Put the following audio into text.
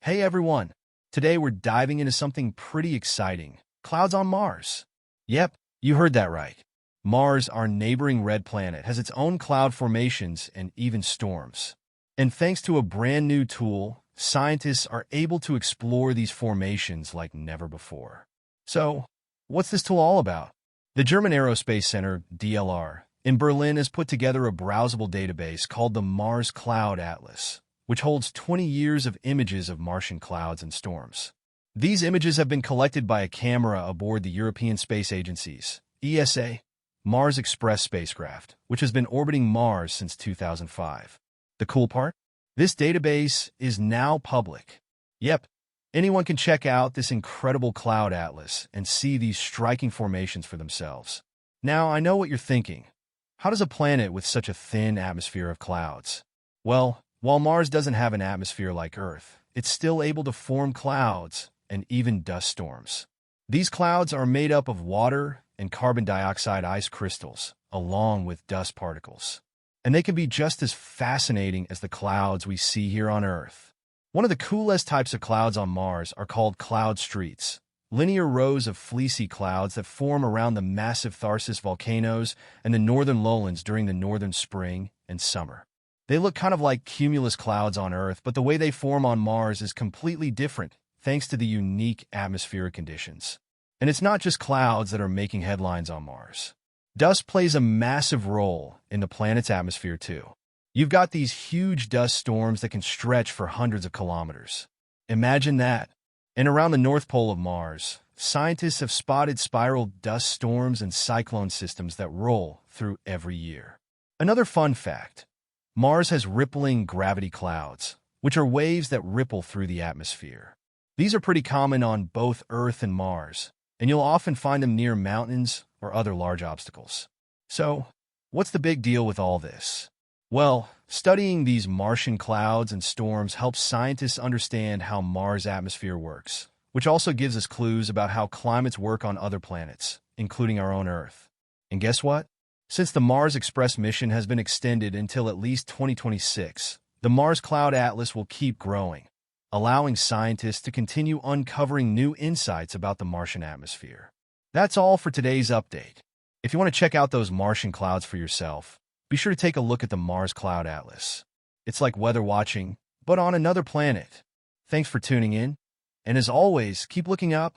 Hey everyone! Today we're diving into something pretty exciting. Clouds on Mars. Yep, you heard that right. Mars, our neighboring red planet, has its own cloud formations and even storms. And thanks to a brand new tool, scientists are able to explore these formations like never before. So, what's this tool all about? The German Aerospace Center, DLR, in Berlin has put together a browsable database called the Mars Cloud Atlas, which holds 20 years of images of Martian clouds and storms. These images have been collected by a camera aboard the European Space Agency's ESA Mars Express spacecraft, which has been orbiting Mars since 2005. The cool part? This database is now public. Yep, anyone can check out this incredible cloud atlas and see these striking formations for themselves. Now, I know what you're thinking. How does a planet with such a thin atmosphere of clouds? Well, while Mars doesn't have an atmosphere like Earth, it's still able to form clouds and even dust storms. These clouds are made up of water and carbon dioxide ice crystals, along with dust particles. And they can be just as fascinating as the clouds we see here on Earth. One of the coolest types of clouds on Mars are called cloud streets, linear rows of fleecy clouds that form around the massive Tharsis volcanoes and the northern lowlands during the northern spring and summer. They look kind of like cumulus clouds on Earth, but the way they form on Mars is completely different, thanks to the unique atmospheric conditions. And it's not just clouds that are making headlines on Mars. Dust plays a massive role in the planet's atmosphere, too. You've got these huge dust storms that can stretch for hundreds of kilometers. Imagine that. And around the North Pole of Mars, scientists have spotted spiral dust storms and cyclone systems that roll through every year. Another fun fact: Mars has rippling gravity clouds, which are waves that ripple through the atmosphere. These are pretty common on both Earth and Mars, and you'll often find them near mountains or other large obstacles. So, what's the big deal with all this? Well, studying these Martian clouds and storms helps scientists understand how Mars' atmosphere works, which also gives us clues about how climates work on other planets, including our own Earth. And guess what? Since the Mars Express mission has been extended until at least 2026, the Mars Cloud Atlas will keep growing, allowing scientists to continue uncovering new insights about the Martian atmosphere. That's all for today's update. If you want to check out those Martian clouds for yourself, be sure to take a look at the Mars Cloud Atlas. It's like weather watching, but on another planet. Thanks for tuning in, and as always, keep looking up